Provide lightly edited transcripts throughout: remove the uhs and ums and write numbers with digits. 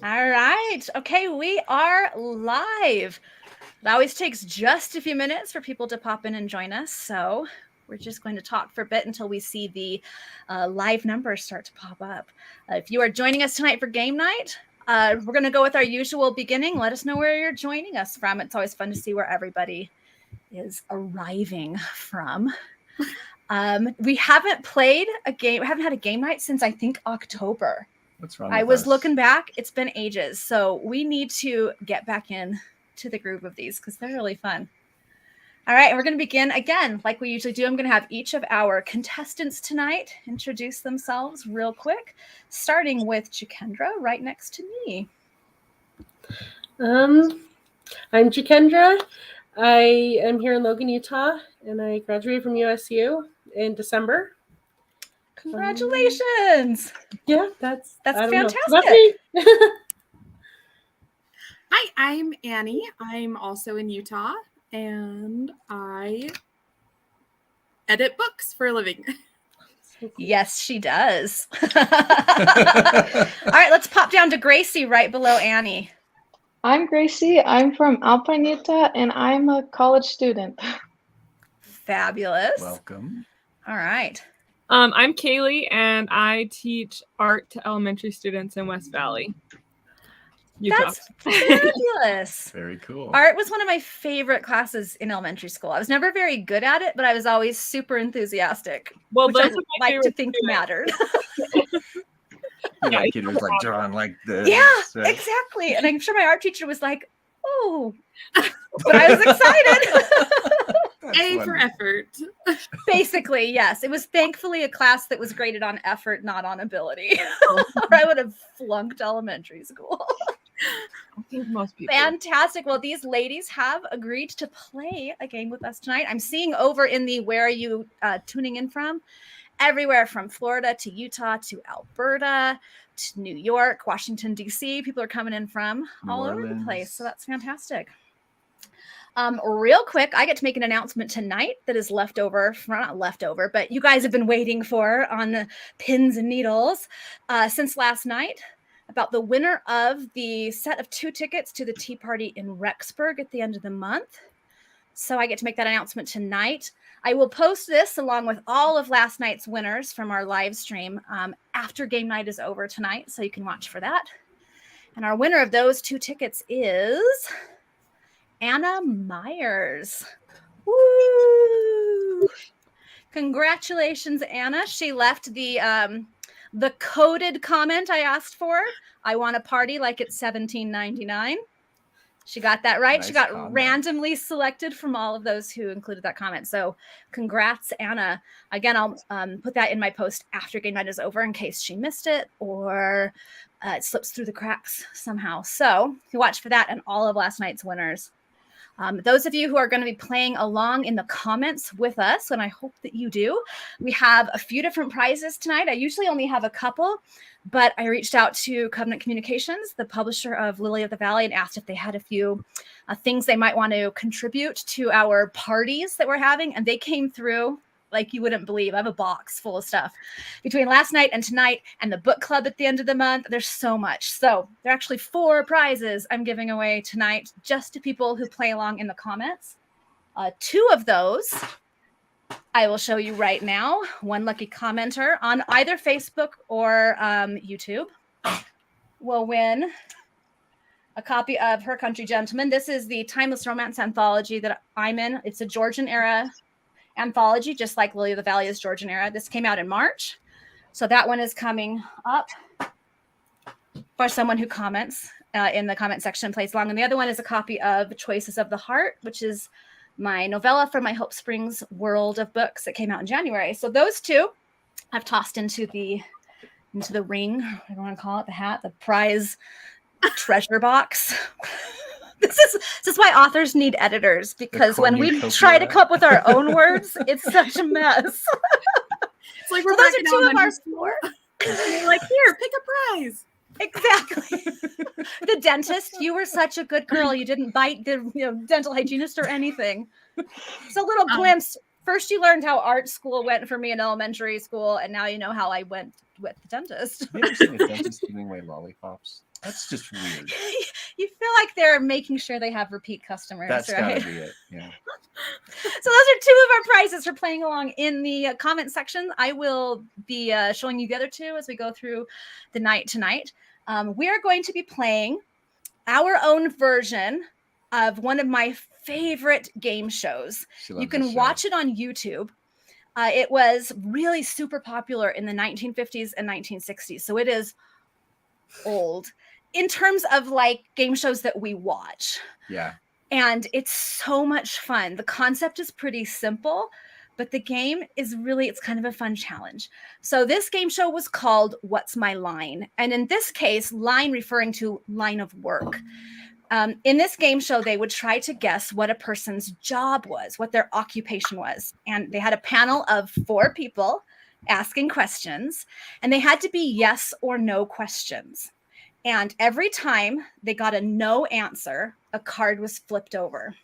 All right. Okay, we are live. It always takes just a few minutes for people to pop in and join us. So we're just going to talk for a bit until we see the live numbers start to pop up. If you are joining us tonight for game night, we're going to go with our usual beginning. Let us know where you're joining us from. It's always fun to see where everybody is arriving from. We haven't played a game. We haven't had a game night since I think October. What's wrong? I was looking back. It's been ages. So we need to get back in to the groove of these because they're really fun. All right. We're going to begin again, like we usually do. I'm going to have each of our contestants tonight introduce themselves real quick, starting with Jikendra right next to me. I'm Jikendra. I am here in Logan, Utah, and I graduated from USU in December. Congratulations. Yeah, that's fantastic. Hi, I'm Annie. I'm also in Utah, and I edit books for a living. Yes, she does. All right, let's pop down to Gracie right below Annie. I'm Gracie. I'm from Alpine, Utah, and I'm a college student. Fabulous. Welcome. All right. I'm Kaylee, and I teach art to elementary students in West Valley, Utah. That's fabulous. Very cool. Art was one of my favorite classes in elementary school. I was never very good at it, but I was always super enthusiastic. Well, which those I are my like to favorite think students. mattered. Yeah, kid was like drawing like this. Yeah, right? exactly. And I'm sure my art teacher was like, "Oh," but I was excited. A for effort. Basically, yes. It was thankfully a class that was graded on effort, not on ability. Or I would have flunked elementary school. I think most people. Fantastic. Well, these ladies have agreed to play a game with us tonight. I'm seeing over in the where are you tuning in from? Everywhere from Florida to Utah to Alberta to New York, Washington, D.C. People are coming in from all over the place. So that's fantastic. Real quick, I get to make an announcement tonight that is not leftover, but you guys have been waiting for on the pins and needles since last night about the winner of the set of 2 tickets to the Tea Party in Rexburg at the end of the month. So I get to make that announcement tonight. I will post this along with all of last night's winners from our live stream after game night is over tonight, so you can watch for that. And our winner of those 2 tickets is Anna Myers. Woo! Congratulations, Anna. She left the coded comment I asked for. I want a party like it's $17.99. She got that right. Nice she got comment. randomly selected from all of those who included that comment. So congrats, Anna. Again, I'll put that in my post after game night is over in case she missed it or it slips through the cracks somehow. So you watch for that and all of last night's winners. Those of you who are going to be playing along in the comments with us, and I hope that you do, we have a few different prizes tonight. I usually only have a couple, but I reached out to Covenant Communications, the publisher of Lily of the Valley, and asked if they had a few things they might want to contribute to our parties that we're having, and they came through like you wouldn't believe. I have a box full of stuff between last night and tonight and the book club at the end of the month. There's so much. So there are actually 4 prizes I'm giving away tonight just to people who play along in the comments. 2 of those I will show you right now. One lucky commenter on either Facebook or YouTube will win a copy of Her Country Gentleman. This is the timeless romance anthology that I'm in. It's a Georgian era anthology, just like Lily of the Valley is Georgian era. This came out in March. So that one is coming up for someone who comments in the comment section, plays along. And the other one is a copy of Choices of the Heart, which is my novella from my Hope Springs world of books that came out in January. So those 2 I've tossed into the ring, I don't want to call it, the hat, the prize treasure box. This is why authors need editors, because when we try to come up with our own words, it's such a mess. It's like we're those back are in 2 of our elementary 4. You're like, here, pick a prize. Exactly. The dentist, you were such a good girl. You didn't bite the dental hygienist or anything. It's a little glimpse. First, you learned how art school went for me in elementary school, and now you know how I went with the dentist. Have you ever seen a dentist giving away lollipops? That's just weird. You feel like they're making sure they have repeat customers, That's right? gotta be it. Yeah. So those are two of our prizes for playing along in the comment section. I will be showing you the other two as we go through the night tonight. We are going to be playing our own version of one of my favorite game shows. You can watch it on YouTube. It was really super popular in the 1950s and 1960s. So it is old in terms of like game shows that we watch. Yeah. And it's so much fun. The concept is pretty simple, but the game is really, it's kind of a fun challenge. So this game show was called What's My Line? And in this case, line referring to line of work. In this game show, they would try to guess what a person's job was, what their occupation was. And they had a panel of 4 people asking questions, and they had to be yes or no questions. And every time they got a no answer, a card was flipped over.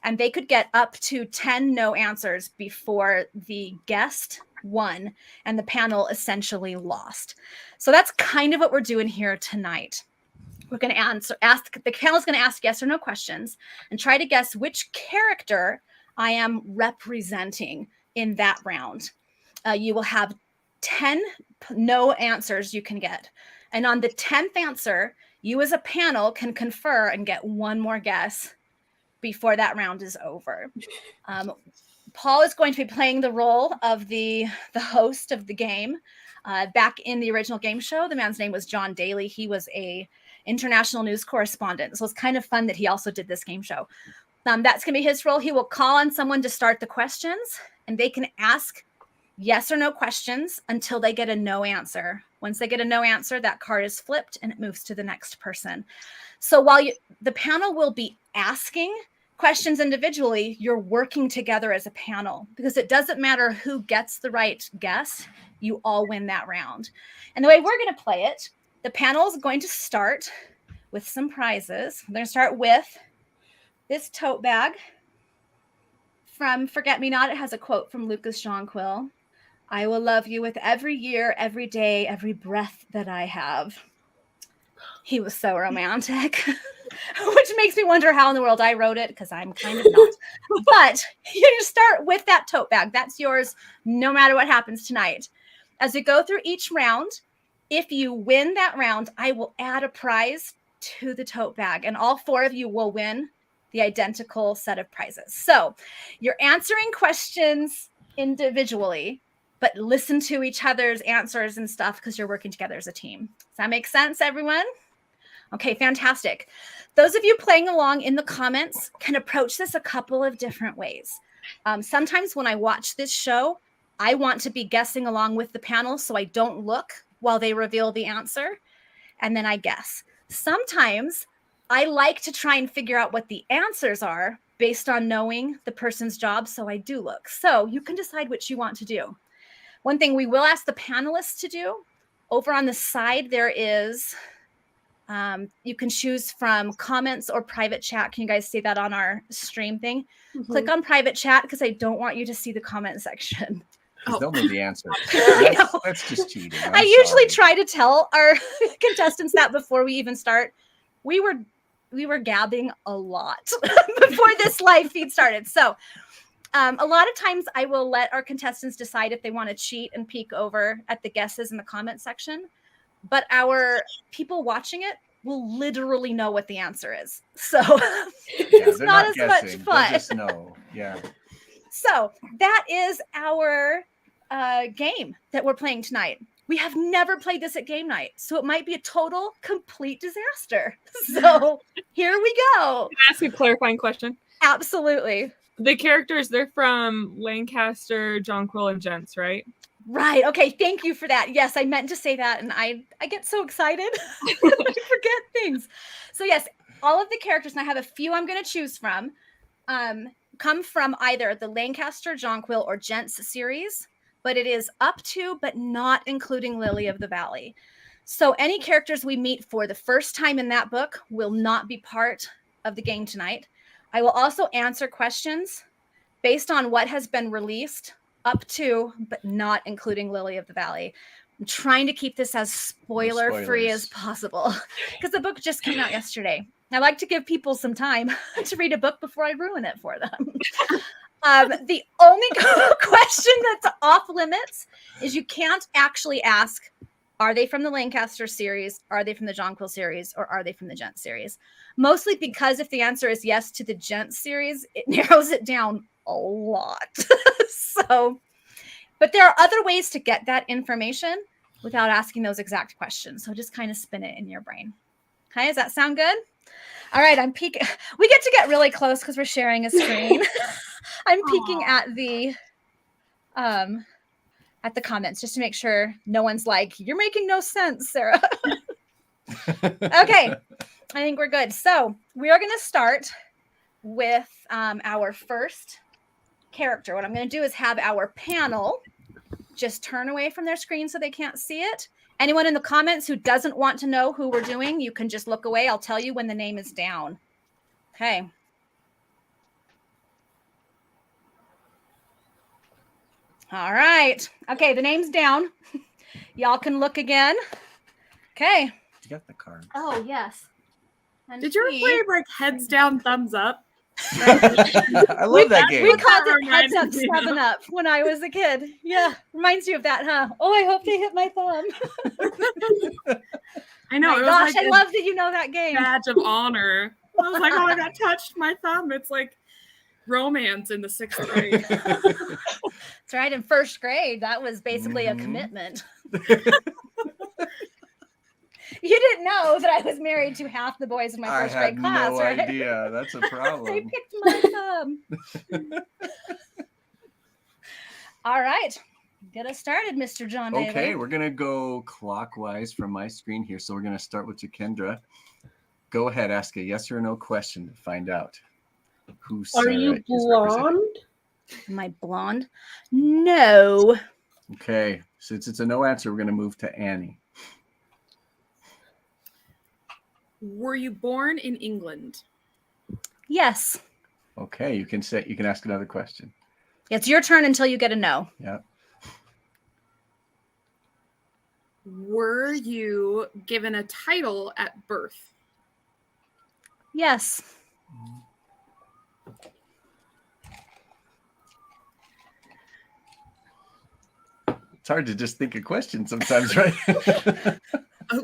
And they could get up to 10 no answers before the guest won and the panel essentially lost. So that's kind of what we're doing here tonight. We're going to the panel is going to ask yes or no questions and try to guess which character I am representing in that round. You will have 10 no answers you can get. And on the 10th answer, you as a panel can confer and get one more guess before that round is over. Paul is going to be playing the role of the host of the game. Back in the original game show, the man's name was John Daly. He was a international news correspondent. So it's kind of fun that he also did this game show. That's going to be his role. He will call on someone to start the questions, and they can ask yes or no questions until they get a no answer. Once they get a no answer, that card is flipped and it moves to the next person. So while the panel will be asking questions individually, you're working together as a panel because it doesn't matter who gets the right guess, you all win that round. And the way we're going to play it, the panel is going to start with some prizes. We're going to start with this tote bag from Forget Me Not. It has a quote from Lucas Jonquil. I will love you with every year, every day, every breath that I have. He was so romantic, which makes me wonder how in the world I wrote it because I'm kind of not. But you start with that tote bag. That's yours no matter what happens tonight. As we go through each round, if you win that round, I will add a prize to the tote bag, and all 4 of you will win the identical set of prizes. So you're answering questions individually, but listen to each other's answers and stuff because you're working together as a team. Does that make sense, everyone? Okay, fantastic. Those of you playing along in the comments can approach this a couple of different ways. Sometimes when I watch this show, I want to be guessing along with the panel so I don't look while they reveal the answer, and then I guess. Sometimes I like to try and figure out what the answers are based on knowing the person's job, so I do look. So you can decide which you want to do. One thing we will ask the panelists to do, over on the side there is, you can choose from comments or private chat. Can you guys see that on our stream thing? Mm-hmm. Click on private chat because I don't want you to see the comment section. They'll know the answer. That's just cheating. I usually try to tell our contestants that before we even start. We were gabbing a lot before this live feed started. So a lot of times I will let our contestants decide if they want to cheat and peek over at the guesses in the comment section. But our people watching it will literally know what the answer is. So it's not as much fun. They'll just know. Yeah. So that is our game that we're playing tonight. We have never played this at game night, so it might be a total, complete disaster. So here we go. Can I ask a clarifying question? Absolutely. The characters, they're from Lancaster, Jonquil, and Gents, right? Right. Okay. Thank you for that. Yes, I meant to say that, and I get so excited. I forget things. So yes, all of the characters, and I have a few I'm going to choose from, come from either the Lancaster, Jonquil, or Gents series, but it is up to, but not including Lily of the Valley. So any characters we meet for the first time in that book will not be part of the game tonight. I will also answer questions based on what has been released up to, but not including Lily of the Valley. I'm trying to keep this as spoiler-free as possible because the book just came out yesterday. I like to give people some time to read a book before I ruin it for them. The only question that's off limits is you can't actually ask, are they from the Lancaster series? Are they from the Jonquil series? Or are they from the Gent series? Mostly because if the answer is yes to the Gent series, it narrows it down a lot. So, but there are other ways to get that information without asking those exact questions. So just kind of spin it in your brain. Okay, does that sound good? All right, I'm peeking. We get to get really close because we're sharing a screen. I'm peeking at the comments just to make sure no one's like, you're making no sense, Sarah. Okay, I think we're good. So we are going to start with our first character. What I'm going to do is have our panel just turn away from their screen so they can't see it. Anyone in the comments who doesn't want to know who we're doing, you can just look away. I'll tell you when the name is down. Okay. All right. Okay, the name's down. Y'all can look again. Okay. You got the card. Oh, yes. And Did you ever play like heads down, thumbs up? I love that game. We called it Reminds Heads Up, me of- 7 Up when I was a kid. Yeah, reminds you of that, huh? Oh, I hope they hit my thumb. I know. My It was gosh, like I a love that you know that game. badge of honor. I was like, oh, I got touched my thumb. It's like romance in the 6th grade. That's right. In 1st grade, that was basically a commitment. You didn't know that I was married to half the boys in my 1st grade class, no right? idea. That's a They problem. picked my thumb. All right. Get us started, Mr. John Daly. Okay, we're gonna go clockwise from my screen here. So we're gonna start with Jackendra. Go ahead, ask a yes or no question to find out who Sarah Are you is representing. blonde? Am I blonde? No. Okay, since it's a no answer, we're gonna move to Annie. Were you born in England? Yes. Okay, you can ask another question. It's your turn until you get a no. Yeah. Were you given a title at birth? Yes. It's hard to just think of questions sometimes, right?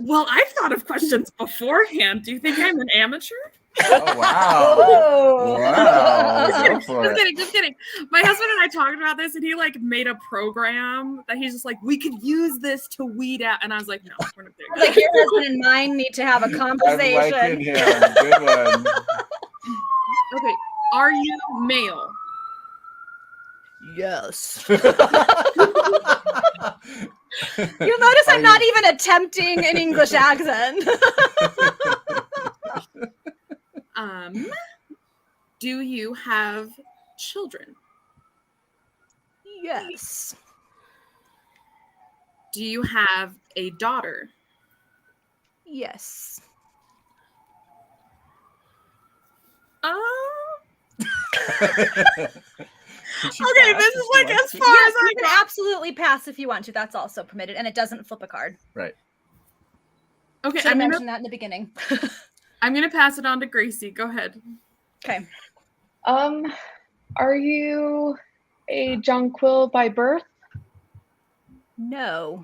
Well, I've thought of questions beforehand. Do you think I'm an amateur? Oh, wow. Oh. Wow. Go for Just it. kidding, just kidding. My husband and I talked about this, and he like made a program that he's just like, we could use this to weed out. And I was like, no, we're not doing that. Like your husband and mine need to have a I'm conversation. liking him. Good one. Okay, are you male? Yes. You'll notice I'm not even attempting an English accent. Do you have children? Yes. Do you have a daughter? Yes. Okay, this is like as far Yes, as I you can absolutely pass if you want to. That's also permitted, and it doesn't flip a card. Right. Okay, Should have mentioned that in the beginning. I'm gonna pass it on to Gracie. Go ahead. Okay. Are you a Jonquil by birth? No.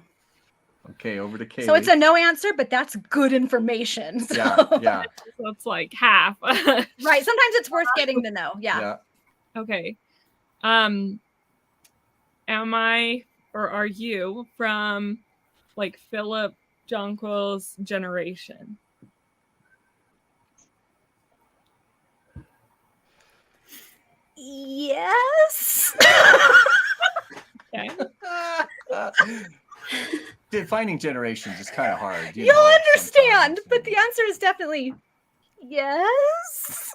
Okay, over to Kaylee. So it's a no answer, but that's good information. So. Yeah. So it's like half. Right. Sometimes it's worth getting the no. Yeah. Okay. Am I or are you from like Philip Jonquil's generation? Yes. Okay. Defining generations is kind of hard. You'll understand, but the answer is definitely yes.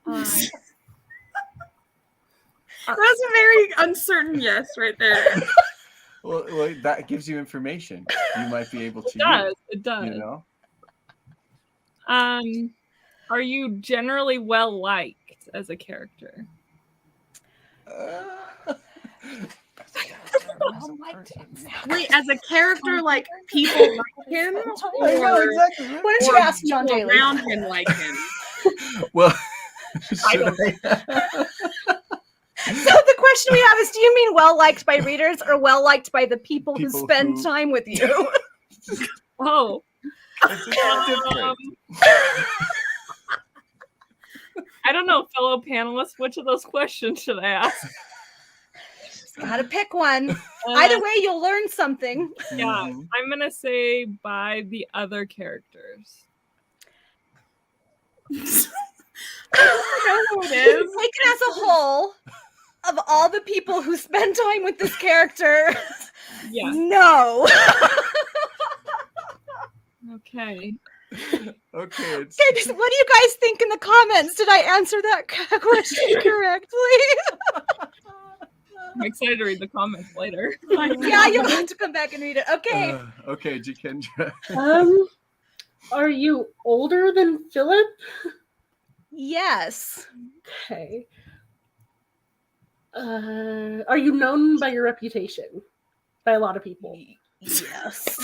That's a very uncertain yes right there. Well, that gives you information you might be able to use. It does. You know? Are you generally well liked as a character? Well-liked. Wait, as a character, like people like him, I know or exactly. Why don't you ask John people Daly? around him like him? Well, I don't So the question we have is, do you mean well-liked by readers or well-liked by the people who People spend who- time with you? Oh, It's different. I don't know, fellow panelists. Which of those questions should I ask? Gotta pick one. Uh, Either way, you'll learn something. Yeah, Mhm. I'm gonna say by the other characters. I know who it is. Taken as a whole, of all the people who spend time with this character, Yeah. no. Okay. Okay, it's Okay, just what do you guys think in the comments? Did I answer that question correctly? I'm excited to read the comments later. Yeah, you'll have to come back and read it. Okay. okay, Jikendra. Are you older than Philip? Yes. Okay. Are you known by your reputation? By a lot of people. Yes.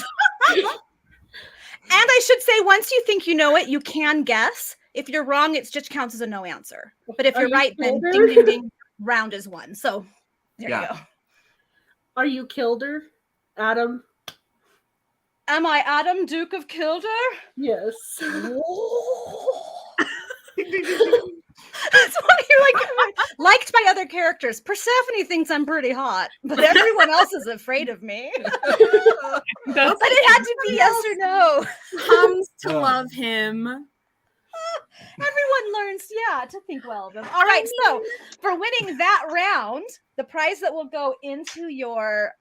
And I should say, once you think you know it, you can guess. If you're wrong, it just counts as a no answer. But if Are you're you right, then older? ding, ding, ding, round is one. So there Yeah. you go. Are you Kilder? Adam? Am I Adam, Duke of Kildare? Yes. That's why you're liked by other characters. Persephone thinks I'm pretty hot, but everyone else is afraid of me. That's But it had to be yes or no. Comes to Oh. love him. Everyone learns, to think well of them. All right, so for winning that round, the prize that will go into your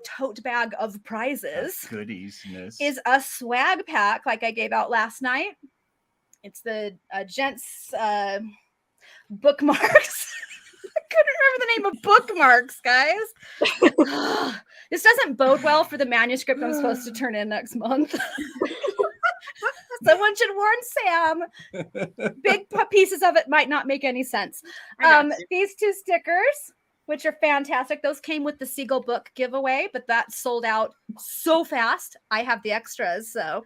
tote bag of prizes Goodies, miss. is a swag pack, like I gave out last night. It's the gents bookmarks. I couldn't remember the name of bookmarks, guys. This doesn't bode well for the manuscript I'm supposed to turn in next month. Someone should warn Sam. Big pieces of it might not make any sense. I got you. These two stickers, which are fantastic. Those came with the Siegel book giveaway, but that sold out so fast. I have the extras, so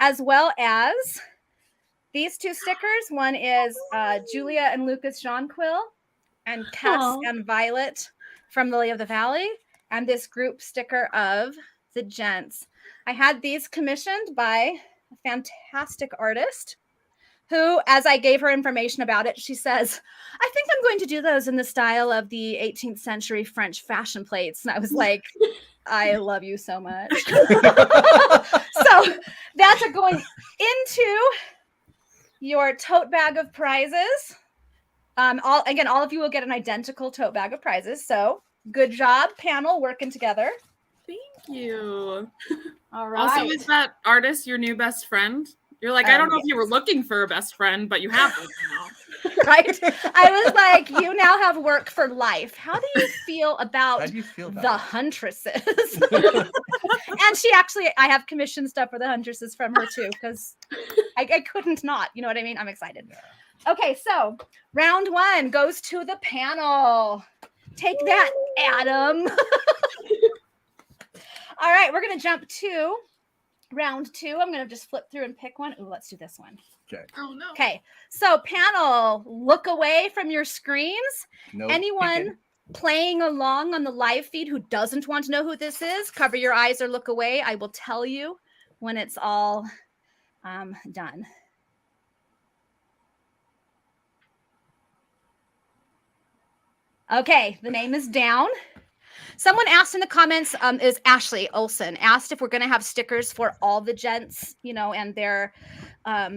as well as these two stickers. One is Julia and Lucas Jonquil, and Cass Aw. and Violet from Lily of the Valley, and this group sticker of the gents. I had these commissioned by a fantastic artist who, as I gave her information about it, she says, I think I'm going to do those in the style of the 18th century French fashion plates. And I was like, I love you so much. So that's going into your tote bag of prizes. All of you will get an identical tote bag of prizes. So good job, panel, working together. Thank you. All right. Also, is that artist your new best friend? You're like, I don't know if you were looking for a best friend, but you have one now. Right? I was like, you now have work for life. How do you feel about How do you feel about the it? Huntresses? And she actually, I have commissioned stuff for the Huntresses from her too, because I couldn't not. You know what I mean? I'm excited. Yeah. Okay, so round one goes to the panel. Take that, Adam. All right, we're going to jump to round two. I'm going to just flip through and pick one. Ooh, let's do this one. Okay. Oh no. Okay, so panel, look away from your screens. No Anyone peeking. playing along on the live feed who doesn't want to know who this is, cover your eyes or look away. I will tell you when it's all done. Okay, the name is down. Someone asked in the comments, is Ashley Olson, asked if we're going to have stickers for all the gents, and their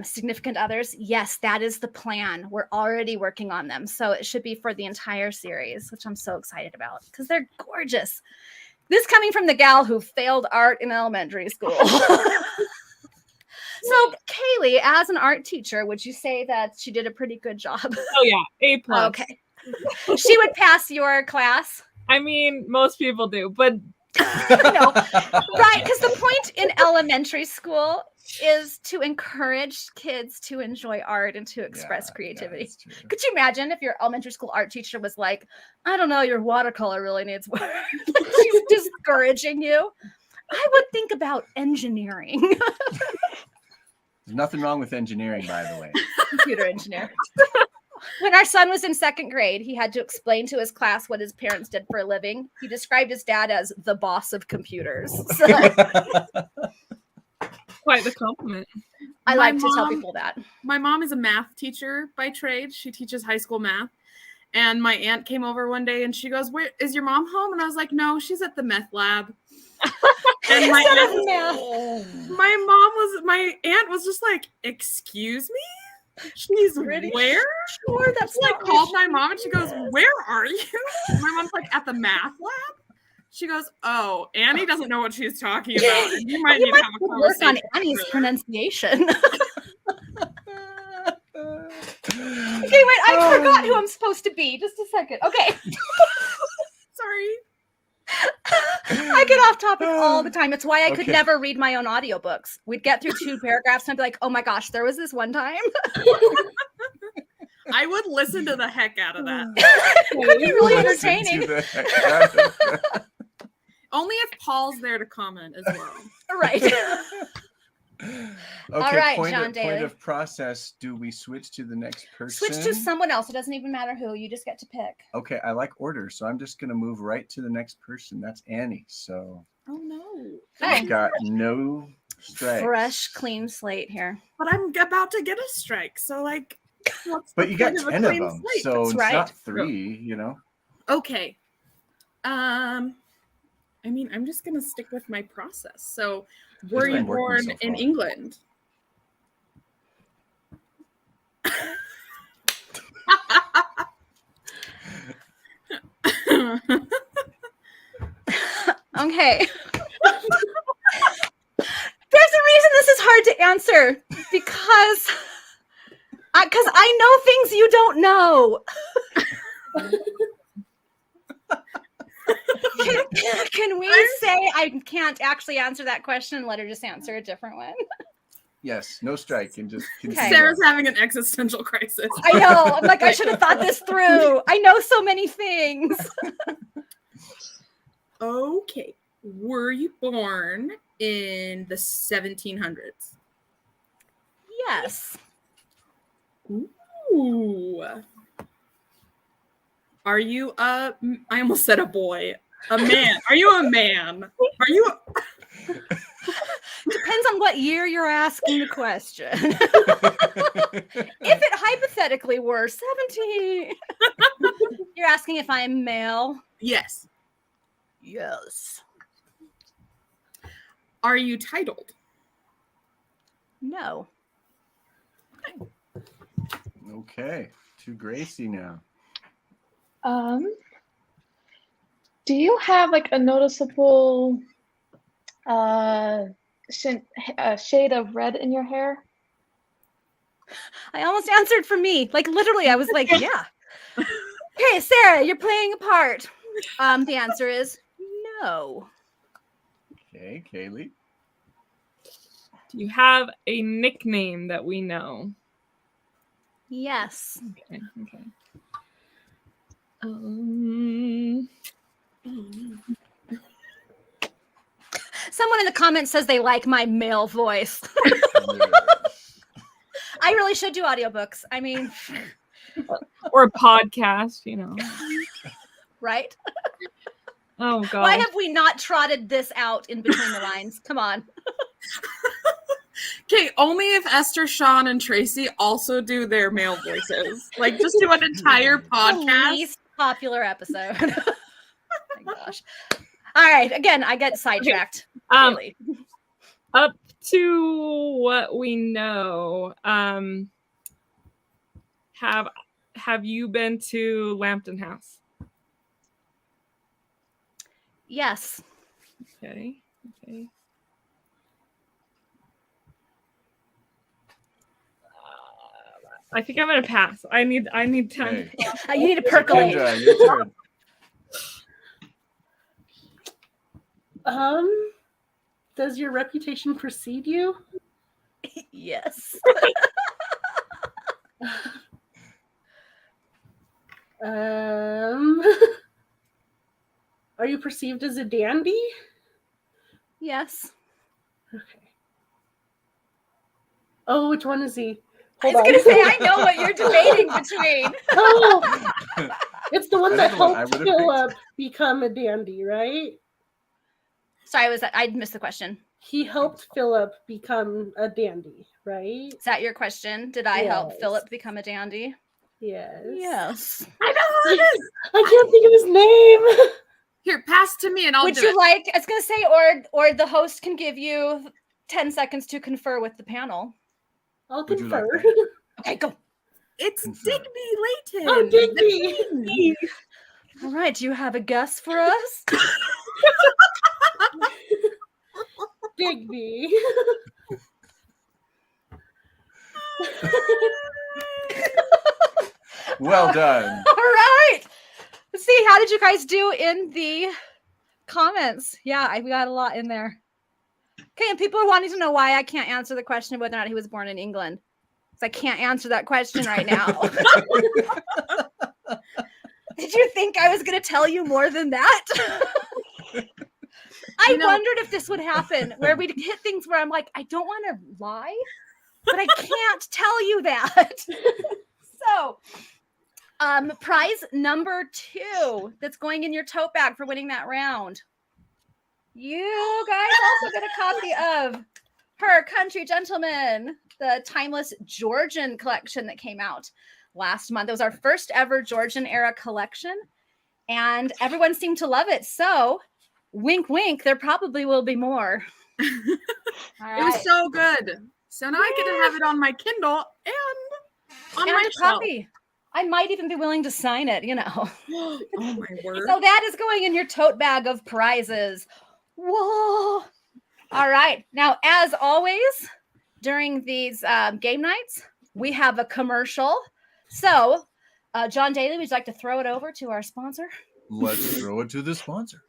significant others. Yes, that is the plan. We're already working on them. So it should be for the entire series, which I'm so excited about because they're gorgeous. This coming from the gal who failed art in elementary school. So Kaylee, as an art teacher, would you say that she did a pretty good job? Oh yeah, A+. Okay. She would pass your class? I mean, most people do, but No, right? Because the point in elementary school is to encourage kids to enjoy art and to express creativity. that's true. Could you imagine if your elementary school art teacher was like, I don't know, your watercolor really needs work. She's discouraging you. I would think about engineering. There's nothing wrong with engineering, by the way. Computer engineer. When our son was in 2nd grade, he had to explain to his class what his parents did for a living. He described his dad as the boss of computers. So Quite the compliment. I My like to tell mom- people that. My mom is a math teacher by trade. She teaches high school math. And my aunt came over one day and she goes, "Where is your mom home?" And I was like, "No, she's at the meth lab." And my aunt was just like, "Excuse me? She's Pretty where?" Sure, that's She like not called my mom and she goes, "Where are you?" My mom's like, "At the math lab." She goes, "Oh, Annie doesn't know what she's talking about. And you might need to have a work on conversation Annie's with her." pronunciation. Okay, wait, I forgot who I'm supposed to be. Just a second. Okay. Sorry. I get off topic all the time. It's why I could Okay. never read my own audiobooks. We'd get through 2 paragraphs and I'd be like, oh my gosh, there was this one time. I would listen to the heck out of that. It'd be really Listen to entertaining. the heck out of that. Only if Paul's there to comment as well. Right. Okay, right, point John of Daly. process. Do we switch to the next person? Switch to someone else. It doesn't even matter who. You just get to pick. Okay, I like order, so I'm just going to move right to the next person. That's Annie. So Oh no. Okay. I've got no strikes. Fresh, clean slate here. But I'm about to get a strike. So like what's But the you got point a 10 of clean them, slate? so That's it's right. not 3, you know? Okay. I mean, I'm just gonna stick with my process. So were been you working born so in far. England? Okay. There's a reason this is hard to answer because I know things you don't know. Can we say I can't actually answer that question and let her just answer a different one? Yes, no strike, and just continue Okay. Sarah's on. having an existential crisis. I know. I'm like, I should have thought this through. I know so many things. Okay. Were you born in the 1700s? Yes. Ooh. Are you I almost said a boy. A man. Are you a man? Are you Depends on what year you're asking the question. If it hypothetically were 17, you're asking if I'm male. Yes. Yes. Are you titled? No. Okay, to Gracie now. Do you have like a noticeable shade of red in your hair? I almost answered for me. Like literally, I was like, yeah. Hey, Sarah, you're playing a part. The answer is no. Okay, Kaylee. Do you have a nickname that we know? Yes. Okay. Someone in the comments says they like my male voice. I really should do audiobooks. I mean, Or a podcast, you know. right? Oh god. Why have we not trotted this out in between the lines? Come on. Okay, only if Esther, Sean, and Tracy also do their male voices. Like, just do an entire The podcast. least popular episode. Oh my gosh. All right. Again, I get sidetracked. Really. Up to what we know, have you been to Lambton House? Yes. Okay. I think I'm gonna pass. I need time. Okay. You need to percolate. Kendra, your turn. Does your reputation precede you? Yes. Are you perceived as a dandy? Yes. Okay. Oh, which one is he? I Hold was on. gonna say I know what you're debating between. Oh, it's the one That that is the one I helped would've Philip become a dandy, right? Sorry, I missed the question. He helped Philip become a dandy, right? Is that your question? Did I help Yes. Philip become a dandy? Yes. Yes. I know who it is. I can't think of his name. Here, pass to me and I'll Would do you it. like? I was gonna say, or the host can give you 10 seconds to confer with the panel. I'll Would you like confer. that? Okay, go. It's Confer. Digby Layton. Oh, Digby. All right. Do you have a guess for us? Digby. Well done. All right. Let's see. How did you guys do in the comments? Yeah, we got a lot in there. Okay, and people are wanting to know why I can't answer the question of whether or not he was born in England. Because I can't answer that question right now. Did you think I was going to tell you more than that? I wondered if this would happen, where we'd hit things where I'm like, I don't want to lie, but I can't tell you that. So, prize number 2 that's going in your tote bag for winning that round. You guys also get a copy of Her Country Gentleman, the timeless Georgian collection that came out last month. It was our first ever Georgian era collection, and everyone seemed to love it. So, wink, wink, there probably will be more. All right. It was so good. So now I get to have it on my Kindle and on and my a shelf. copy. I might even be willing to sign it, you know. Oh my word. So that is going in your tote bag of prizes. Whoa. All right. Now, as always, during these game nights, we have a commercial. So, John Daly, would you like to throw it over to our sponsor? Let's throw it to the sponsor.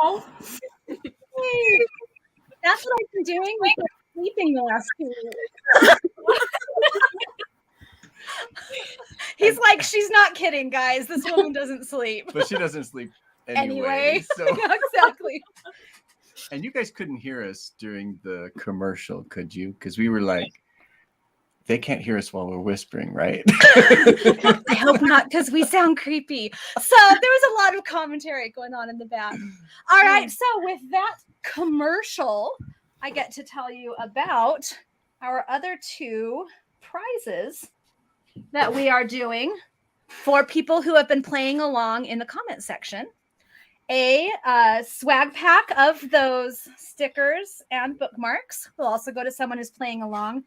Oh, That's what I've been doing before sleeping the last 2 weeks. He's like, she's not kidding, guys. This woman doesn't sleep. But she doesn't sleep Anyway. So, Yeah, exactly. and you guys couldn't hear us during the commercial, could you? Because we were like, they can't hear us while we're whispering, right? I hope not, because we sound creepy. So there was a lot of commentary going on in the back. All right. So with that commercial, I get to tell you about our other 2 prizes that we are doing for people who have been playing along in the comment section. A swag pack of those stickers and bookmarks will also go to someone who's playing along.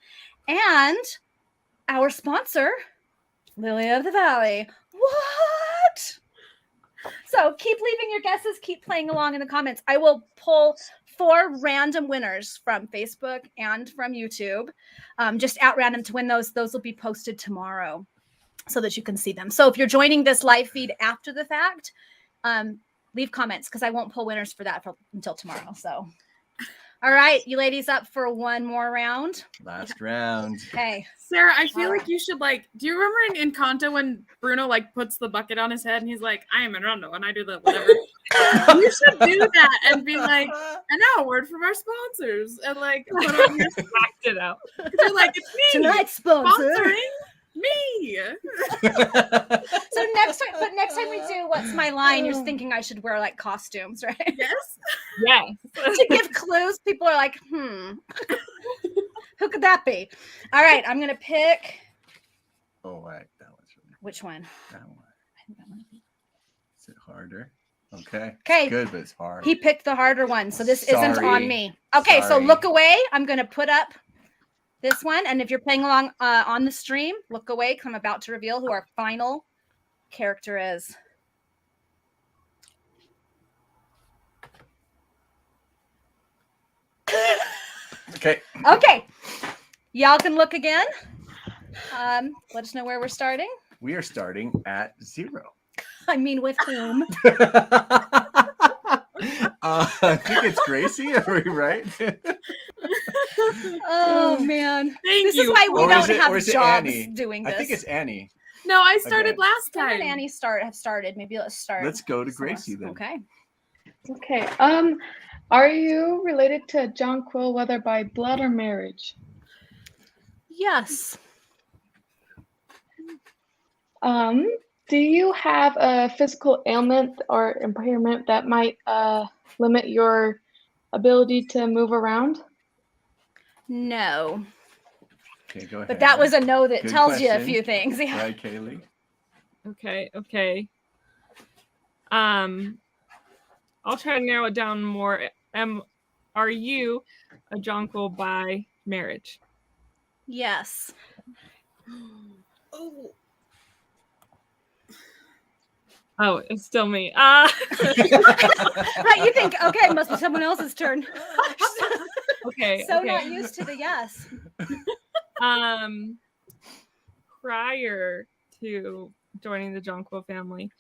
And our sponsor, Lily of the Valley. What? So keep leaving your guesses. Keep playing along in the comments. I will pull 4 random winners from Facebook and from YouTube, just at random to win those. Those will be posted tomorrow so that you can see them. So if you're joining this live feed after the fact, leave comments because I won't pull winners for that until tomorrow. So, all right, you ladies up for one more round? Last round. Okay. Sarah, I feel like you should do you remember in Encanto when Bruno puts the bucket on his head and he's like, I am Enrando and I do the whatever. You should do that and be like, and now a word from our sponsors and put on your Act it out. you're like, it's me Tonight's sponsor. sponsoring Me. So next time we do What's My Line, you're thinking I should wear like costumes, right? Yes. Yes. To give clues, people are like, who could that be? All right, I'm gonna pick Oh, right. That one's really which one? that one. Is it harder? Okay. Okay. Good, but it's hard. He picked the harder one, so this isn't Sorry. on me. Okay, so Sorry. look away. I'm gonna put up this one, and if you're playing along on the stream, look away because I'm about to reveal who our final character is. Okay. Okay, y'all can look again. Let us know where we're starting. We are starting at 0. I mean, with whom? I think it's Gracie. Are we right? Oh man, Thank this you. is why we Or don't is it have jobs Annie? doing I this. think it's Annie. No, I started Okay. last When time. did Annie have started? Maybe let's start. Let's go to somewhere. Gracie then. Okay. Okay. Are you related to John Quill, whether by blood or marriage? Yes. Do you have a physical ailment or impairment that might limit your ability to move around? No. Okay, go ahead. But that was a no that Good tells you a question. few things. Yeah. Right, Kaylee? Okay. I'll try to narrow it down more. Are you a jonquil by marriage? Yes. Oh. Oh, it's still me. Right, you think, okay, it must be someone else's turn. Okay. So okay. not used to the yes. Prior to joining the jonquil family,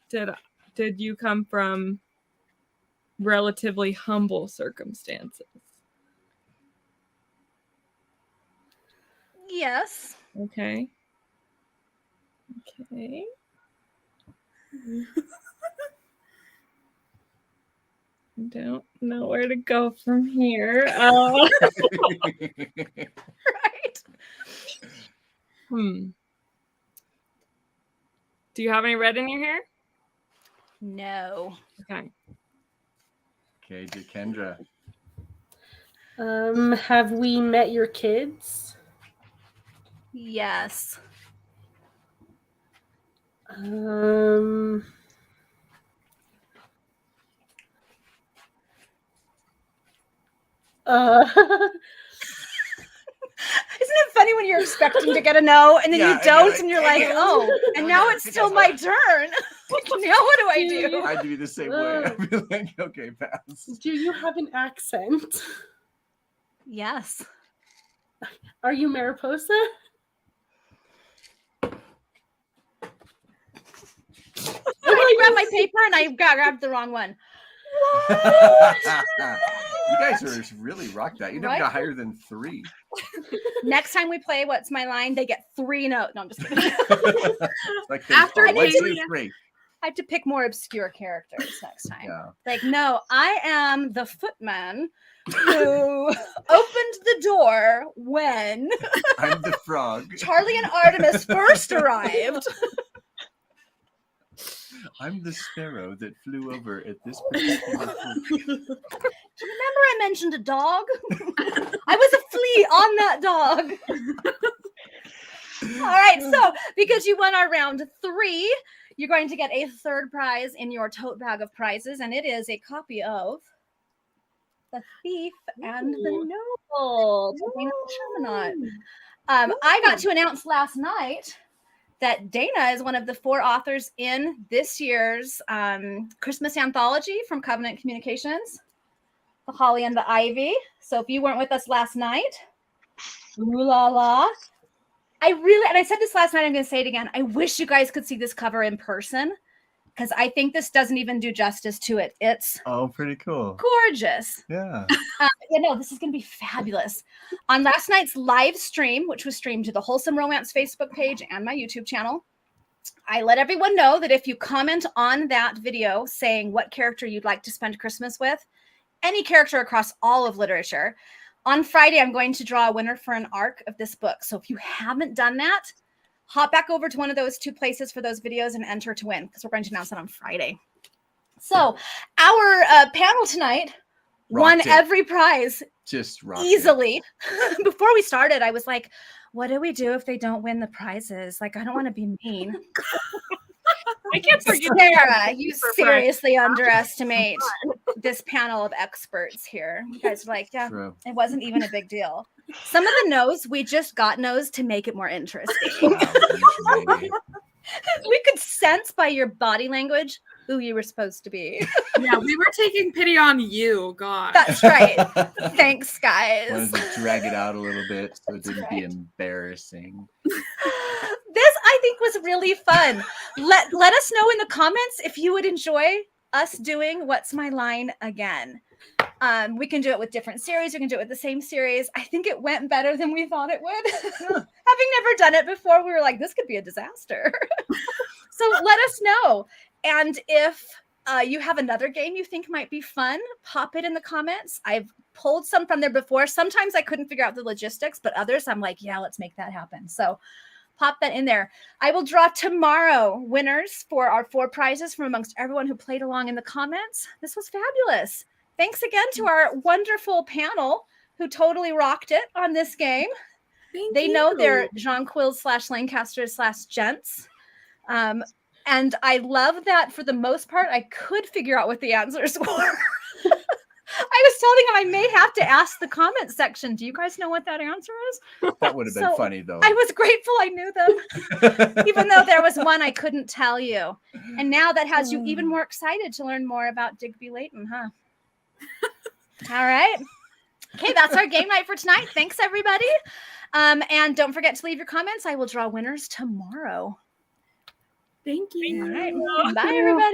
did you come from relatively humble circumstances? Yes. Okay. Don't know where to go from here. Right. Do you have any red in your hair? No. Okay. Okay, Jakendra. Have we met your kids? Yes. Isn't it funny when you're expecting to get a no and then Yeah, you and don't you're like, and you're "Dang like, it." oh, and now it's still my turn. Now what do I do? I'd be the same way. I'd be like, okay, pass. Do you have an accent? Yes. Are you Mariposa? I grabbed my paper and I grabbed the wrong one. You guys are really rocked that. You never Right? got higher than 3. Next time we play What's My Line, they get 3 notes. No, I'm just kidding. Like After 1, 2, Kaylee- 3. I have to pick more obscure characters next time. Yeah. Like, no, I am the footman who opened the door when I'm the frog. Charlie and Artemis first arrived. I'm the sparrow that flew over at this particular point. Do you remember I mentioned a dog? I was a flea on that dog. All right, so because you won our round 3, you're going to get a 3rd prize in your tote bag of prizes, and it is a copy of The Thief and the Noble. to Dana Shermanot. I got to announce last night that Dana is one of the 4 authors in this year's Christmas anthology from Covenant Communications, The Holly and the Ivy. So if you weren't with us last night, ooh la la. And I said this last night, I'm going to say it again. I wish you guys could see this cover in person because I think this doesn't even do justice to it. It's Pretty cool. gorgeous. Yeah. This is going to be fabulous. On last night's live stream, which was streamed to the Wholesome Romance Facebook page and my YouTube channel, I let everyone know that if you comment on that video saying what character you'd like to spend Christmas with, any character across all of literature, on Friday, I'm going to draw a winner for an arc of this book. So if you haven't done that, hop back over to one of those 2 places for those videos and enter to win, because we're going to announce that on Friday. So our panel tonight won Rocked it. every prize Just rocked it. easily. Before we started, I was like, what do we do if they don't win the prizes? Like, I don't want to be mean. I can't forget Sarah, you for seriously underestimate this panel of experts here. You guys were like, yeah, True. it wasn't even a big deal. Some of the no's, we just got no's to make it more interesting. Wow, Jay. We could sense by your body language who you were supposed to be. Yeah, we were taking pity on you. God. That's right. Thanks, guys. Wanted to drag it out a little bit so it didn't be right. embarrassing. This, I think, was really fun. Let us know in the comments if you would enjoy us doing What's My Line again. We can do it with different series. We can do it with the same series. I think it went better than we thought it would. Having never done it before, we were like, this could be a disaster. So let us know. And if you have another game you think might be fun, pop it in the comments. I've pulled some from there before. Sometimes I couldn't figure out the logistics, but others I'm like, yeah, let's make that happen. So pop that in there. I will draw tomorrow winners for our 4 prizes from amongst everyone who played along in the comments. This was fabulous. Thanks again to our wonderful panel who totally rocked it on this game. They know they're Jonquils / Lancasters / gents. And I love that for the most part, I could figure out what the answers were. I was telling him I may have to ask the comment section. Do you guys know what that answer is? That would have been funny, though. I was grateful I knew them, even though there was one I couldn't tell you. And now that has you even more excited to learn more about Digby Layton, huh? All right. Okay, that's our game night for tonight. Thanks, everybody. And don't forget to leave your comments. I will draw winners tomorrow. Thank you. All right. Bye, everybody.